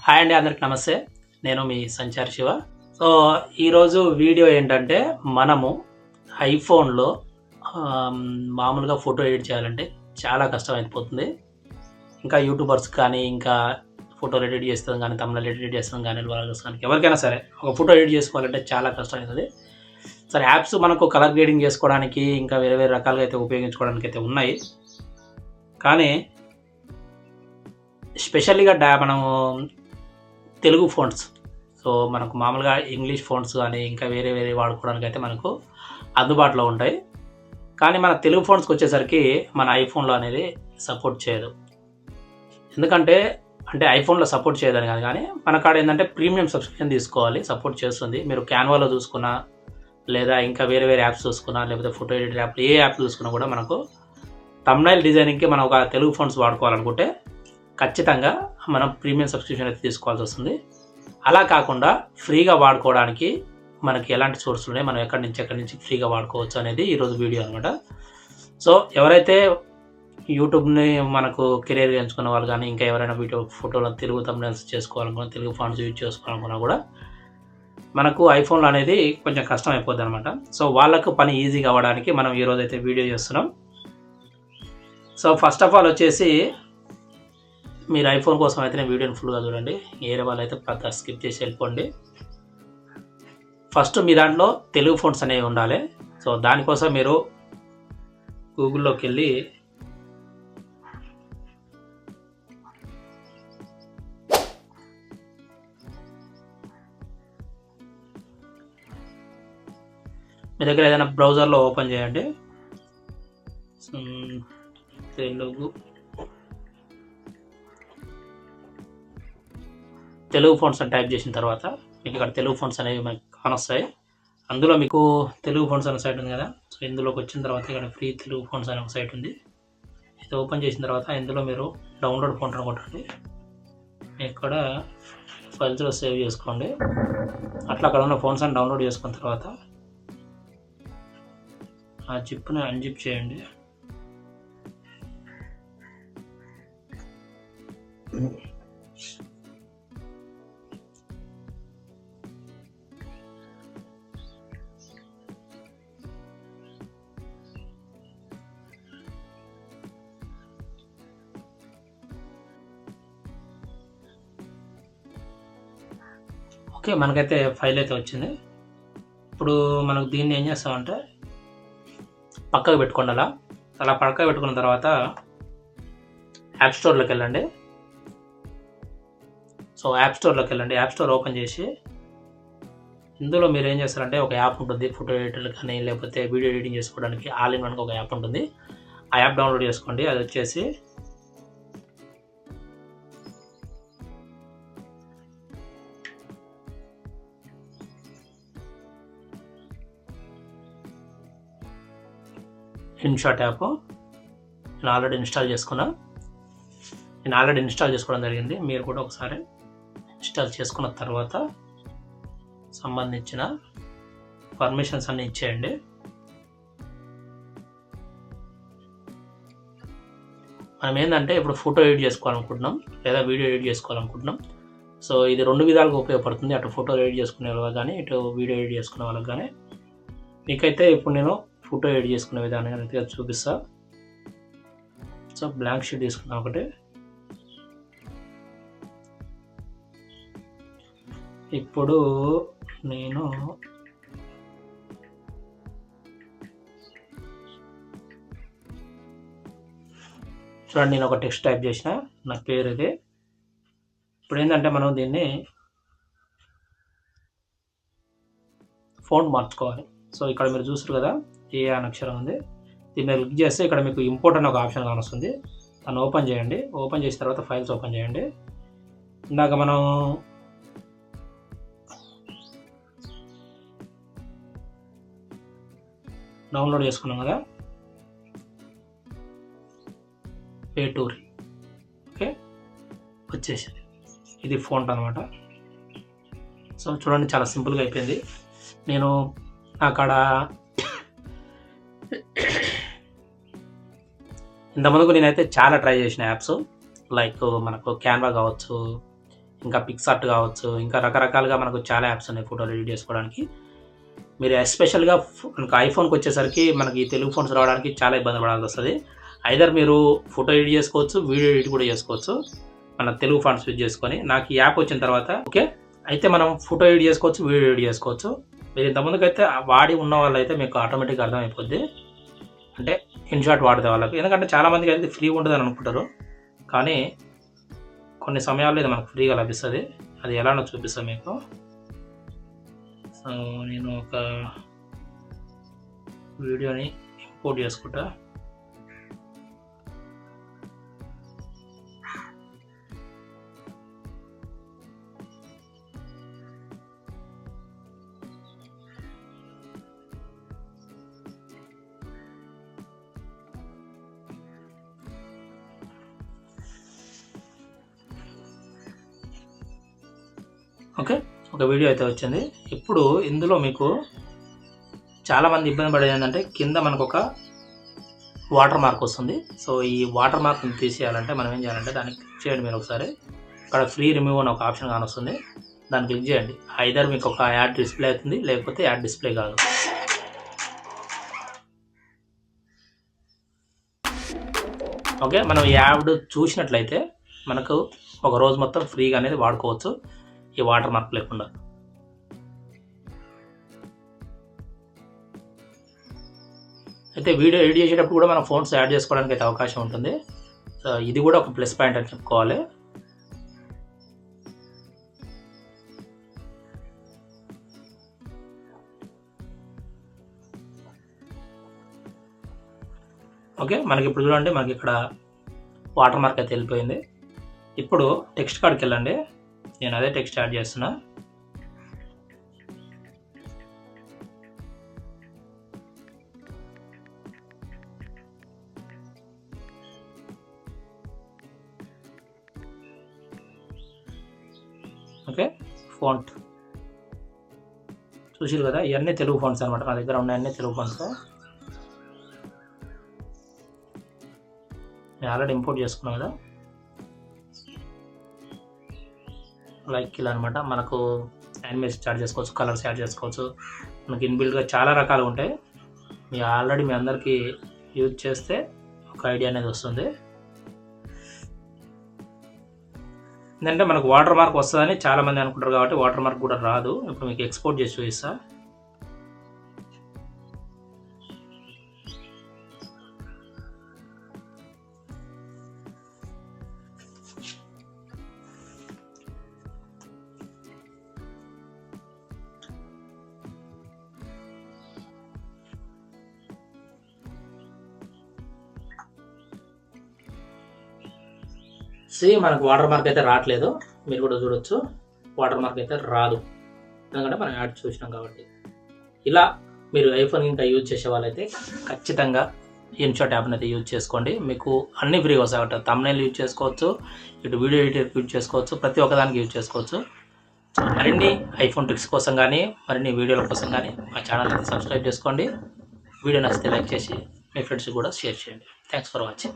Hi అండి, అందరికి నమస్తే. నేను మీ సంచార్ శివ. సో ఈరోజు వీడియో ఏంటంటే, మనము ఐఫోన్లో మామూలుగా ఫోటో ఎడిట్ చేయాలంటే చాలా కష్టం అయిపోతుంది. ఇంకా యూట్యూబర్స్ కానీ, ఇంకా ఫోటోలు ఎడిట్ చేస్తాం కానీ, తమిళ ఎడిట్ చేస్తాం కానీ, వాళ్ళకి కానీ ఎవరికైనా సరే ఒక ఫోటో ఎడిట్ చేసుకోవాలంటే చాలా కష్టం అవుతుంది. సరే, యాప్స్ మనకు కలర్ గ్రేడింగ్ చేసుకోవడానికి, ఇంకా వేరే వేరే రకాలుగా అయితే ఉపయోగించుకోవడానికి అయితే ఉన్నాయి. కానీ స్పెషల్గా మనము తెలుగు ఫోన్స్, సో మనకు మామూలుగా ఇంగ్లీష్ ఫోన్స్ కానీ ఇంకా వేరే వేరే వాడుకోవడానికి అయితే మనకు అందుబాటులో ఉంటాయి. కానీ మన తెలుగు ఫోన్స్కి వచ్చేసరికి మన ఐఫోన్లో అనేది సపోర్ట్ చేయదు. ఎందుకంటే ఐఫోన్లో సపోర్ట్ చేయదని కాదు, కానీ మన కాడ ఏంటంటే ప్రీమియం సబ్స్క్రిప్షన్ తీసుకోవాలి. సపోర్ట్ చేస్తుంది. మీరు క్యాన్వాలో చూసుకున్నా, లేదా ఇంకా వేరే వేరే యాప్స్ చూసుకున్నా, లేకపోతే ఫోటో ఎడిటర్ యాప్ ఏ యాప్ చూసుకున్నా కూడా మనకు థంబ్నైల్ డిజైనింగ్కి మనం ఒక తెలుగు ఫోన్స్ వాడుకోవాలనుకుంటే ఖచ్చితంగా మనం ప్రీమియం సబ్స్క్రిప్షన్ అయితే తీసుకోవాల్సి వస్తుంది. అలా కాకుండా ఫ్రీగా వాడుకోవడానికి మనకి ఎలాంటి సోర్సులు ఉన్నాయి, మనం ఎక్కడి నుంచి ఫ్రీగా వాడుకోవచ్చు అనేది ఈరోజు వీడియో అనమాట. సో ఎవరైతే యూట్యూబ్ని మనకు కెరీర్ ఎంచుకున్న వాళ్ళు కానీ, ఇంకా ఎవరైనా వీడియో ఫోటోలో తెలుగు థంబ్నైల్స్ చేసుకోవాలనుకున్నా, తెలుగు ఫాంట్స్ యూజ్ చేసుకోవాలనుకున్నా కూడా మనకు ఐఫోన్లో అనేది కొంచెం కష్టం అయిపోద్ది అనమాట. సో వాళ్ళకు పని ఈజీగా అవ్వడానికి మనం ఈరోజు అయితే వీడియో చేస్తున్నాం. సో ఫస్ట్ ఆఫ్ ఆల్ వచ్చేసి, మీరు ఐఫోన్ కోసం అయితే నేను వీడియోని ఫుల్గా చూడండి. వేరే వాళ్ళు అయితే పెద్ద స్కిప్ చేసి వెళ్ళిపోండి. ఫస్ట్ మీ దాంట్లో తెలుగు ఫోన్స్ అనేవి ఉండాలి. సో దానికోసం మీరు గూగుల్లోకి వెళ్ళి మీ దగ్గర ఏదైనా బ్రౌజర్లో ఓపెన్ చేయండి. తెలుగు ఫోన్స్ అని టైప్ చేసిన తర్వాత మీకు ఇక్కడ తెలుగు ఫోన్స్ అనేవి మనకు కానొస్తాయి. అందులో మీకు తెలుగు ఫోన్స్ అనే సైట్ ఉంది కదా. సో ఇందులోకి వచ్చిన తర్వాత ఇక్కడ ఫ్రీ తెలుగు ఫోన్స్ అనే ఒక సైట్ ఉంది. ఇది ఓపెన్ చేసిన తర్వాత ఇందులో మీరు డౌన్లోడ్ ఫోన్ అనుకుంటుంది. ఇక్కడ ఫైల్స్లో సేవ్ చేసుకోండి. అట్లా అక్కడ ఉన్న ఫోన్స్ అని డౌన్లోడ్ చేసుకున్న తర్వాత ఆ జిప్ని అన్జిప్ చేయండి. ఓకే, మనకైతే ఫైల్ అయితే వచ్చింది. ఇప్పుడు మనకు దీన్ని ఏం చేస్తామంటే పక్కకు పెట్టుకోండి. అలా పక్కకు పెట్టుకున్న తర్వాత యాప్ స్టోర్లోకి వెళ్ళండి. సో యాప్ స్టోర్లోకి వెళ్ళండి. యాప్ స్టోర్ ఓపెన్ చేసి ఇందులో మీరు ఏం చేస్తారంటే ఒక యాప్ ఉంటుంది, ఫోటో ఎడిటర్ కానీ లేకపోతే వీడియో ఎడిటింగ్ చేసుకోవడానికి ఆల్ ఇన్ వన్కి ఒక యాప్ ఉంటుంది. ఆ యాప్ డౌన్లోడ్ చేసుకోండి. అది వచ్చేసి ఇన్షాట్ యాప్. నేను ఆల్రెడీ ఇన్స్టాల్ చేసుకోవడం జరిగింది. మీరు కూడా ఒకసారి ఇన్స్టాల్ చేసుకున్న తర్వాత సంబంధించిన పర్మిషన్స్ అన్నీ ఇచ్చేయండి. మనం ఏంటంటే ఇప్పుడు ఫోటో ఎడిట్ చేసుకోవాలనుకుంటున్నాం లేదా వీడియో ఎడిట్ చేసుకోవాలనుకుంటున్నాం. సో ఇది రెండు విధాలుగా ఉపయోగపడుతుంది. అటు ఫోటో ఎడిట్ చేసుకునే వాళ్ళకి కానీ, ఇటు వీడియో ఎడిట్ చేసుకునే వాళ్ళకి కానీ. మీకైతే ఇప్పుడు నేను ఫోటో ఎడిట్ చేసుకునే విధానం అయితే చూపిస్తా. సో బ్లాంక్ షీట్ తీసుకున్నా ఒకటి. ఇప్పుడు నేను చూడండి, నేను ఒక టెక్స్ట్ టైప్ చేసిన, నా పేరు ఇది. ఇప్పుడు ఏంటంటే మనం దీన్ని ఫోన్ మార్చుకోవాలి. సో ఇక్కడ మీరు చూస్తారు కదా, ఏ అనే అక్షరం ఉంది. దీన్ని క్లిక్ చేస్తే ఇక్కడ మీకు ఇంపోర్ట్ అనే ఒక ఆప్షన్ కానొస్తుంది. దాన్ని ఓపెన్ చేయండి. ఓపెన్ చేసిన తర్వాత ఫైల్స్ ఓపెన్ చేయండి. ఇందాక మనం డౌన్లోడ్ చేసుకున్నాం కదా, పేటూరి. ఓకే, వచ్చేసింది. ఇది ఫోన్ అనమాట. సో చూడండి, చాలా సింపుల్గా అయిపోయింది. నేను అక్కడ ఇంతకుముందుకు నేనైతే చాలా ట్రై చేసిన యాప్స్, లైక్ మనకు క్యాన్వా కావచ్చు, ఇంకా పిక్సార్ట్ కావచ్చు, ఇంకా రకరకాలుగా మనకు చాలా యాప్స్ ఉన్నాయి ఫోటోలు ఎడిట్ చేసుకోవడానికి. మీరు ఎస్పెషల్గా మనకు ఐఫోన్కి వచ్చేసరికి మనకి తెలుగు ఫోన్స్ రావడానికి చాలా ఇబ్బంది పడాల్సి వస్తుంది. ఐదర్ మీరు ఫోటో ఎడిట్ చేసుకోవచ్చు, వీడియో ఎడిట్ కూడా చేసుకోవచ్చు మన తెలుగు ఫాంట్స్ యూజ్ చేసుకొని. నాకు ఈ యాప్ వచ్చిన తర్వాత ఓకే అయితే మనం ఫోటో ఎడిట్ చేసుకోవచ్చు, వీడియో ఎడిట్ చేసుకోవచ్చు. మీరు ఇంతకుముందుకైతే వాడి ఉన్న వాళ్ళు అయితే మీకు ఆటోమేటిక్గా అర్థమైపోద్ది, అంటే ఇన్షాట్ వాడితే వాళ్ళకి. ఎందుకంటే చాలామందికి అయితే ఫ్రీ ఉంటుందని అనుకుంటారు, కానీ కొన్ని సమయాల్లో ఇది మనకు ఫ్రీగా లభిస్తుంది. అది ఎలానో చూపిస్తాను మీకు. సో నేను ఒక వీడియోని ఇంపోర్ట్ చేసుకుంటా. ఓకే, ఒక వీడియో అయితే వచ్చింది. ఇప్పుడు ఇందులో మీకు చాలామంది ఇబ్బంది పడేది ఏంటంటే కింద మనకు ఒక వాటర్ మార్క్ వస్తుంది. సో ఈ వాటర్ మార్క్ని తీసేయాలంటే మనం ఏం చేయాలంటే దాన్ని క్లిక్ చేయండి. మీరు ఒకసారి అక్కడ ఫ్రీ రిమూవ్ అని ఒక ఆప్షన్ కానొస్తుంది, దాన్ని క్లిక్ చేయండి. ఐదర్ మీకు ఒక యాడ్ డిస్ప్లే అవుతుంది, లేకపోతే యాడ్ డిస్ప్లే కాదు. ఓకే, మనం ఈ యాడ్ చూసినట్లయితే మనకు ఒక రోజు మొత్తం ఫ్రీగా అనేది వాడుకోవచ్చు ఈ వాటర్ మార్క్ లేకుండా. అయితే వీడియో ఎడిట్ చేసేటప్పుడు కూడా మనం ఫోన్స్ యాడ్ చేసుకోవడానికి అయితే అవకాశం ఉంటుంది. సో ఇది కూడా ఒక ప్లస్ పాయింట్ అని చెప్పుకోవాలి. ఓకే, మనకి ఇప్పుడు చూడండి, మనకి ఇక్కడ వాటర్ మార్క్ అయితే వెళ్ళిపోయింది. ఇప్పుడు టెక్స్ట్ కార్డ్కి వెళ్ళండి. నేను అదే టెక్స్ట్ యాడ్ చేస్తున్నా. ఓకే, ఫాంట్ చూసారు కదా, ఇవన్నీ తెలుగు ఫాంట్స్ అనమాట. నా దగ్గర ఉన్నాయన్నీ తెలుగు ఫాంట్స్. నేను ఆల్రెడీ ఇంపోర్ట్ చేసుకున్నాను కదా. లైక్ ఇలా అనమాట. మనకు యానిమేషన్ యాడ్ చేసుకోవచ్చు, కలర్స్ యాడ్ చేసుకోవచ్చు. మనకి ఇన్బిల్డ్గా చాలా రకాలు ఉంటాయి. మీ ఆల్రెడీ మీ అందరికీ యూజ్ చేస్తే ఒక ఐడియా అనేది వస్తుంది. ఎందుకంటే మనకు వాటర్ మార్క్ వస్తుందని చాలామంది అనుకుంటారు, కాబట్టి వాటర్ మార్క్ కూడా రాదు. ఇప్పుడు మీకు ఎక్స్పోర్ట్ చేసి చూపిస్తా. మనకు వాటర్ మార్క్ అయితే రావట్లేదు, మీరు కూడా చూడొచ్చు. వాటర్ మార్క్ అయితే రాదు, ఎందుకంటే మనం యాడ్ చూసినాం కాబట్టి. ఇలా మీరు ఐఫోన్ ఇంకా యూజ్ చేసే వాళ్ళైతే ఖచ్చితంగా ఇన్షాట్ యాప్ని అయితే యూజ్ చేసుకోండి. మీకు అన్ని ఫ్రీగా వస్తాయి కాబట్టి థంబ్నెయిల్ యూజ్ చేసుకోవచ్చు, ఇటు వీడియో ఎడిటర్ యూజ్ చేసుకోవచ్చు, ప్రతి ఒక్కదానికి యూజ్ చేసుకోవచ్చు. మరిన్ని ఐఫోన్ ట్రిక్స్ కోసం కానీ మరిన్ని వీడియోల కోసం కానీ మా ఛానల్ అయితే సబ్స్క్రైబ్ చేసుకోండి. వీడియో నచ్చితే లైక్ చేసి మీ ఫ్రెండ్స్కి కూడా షేర్ చేయండి. Thanks for watching.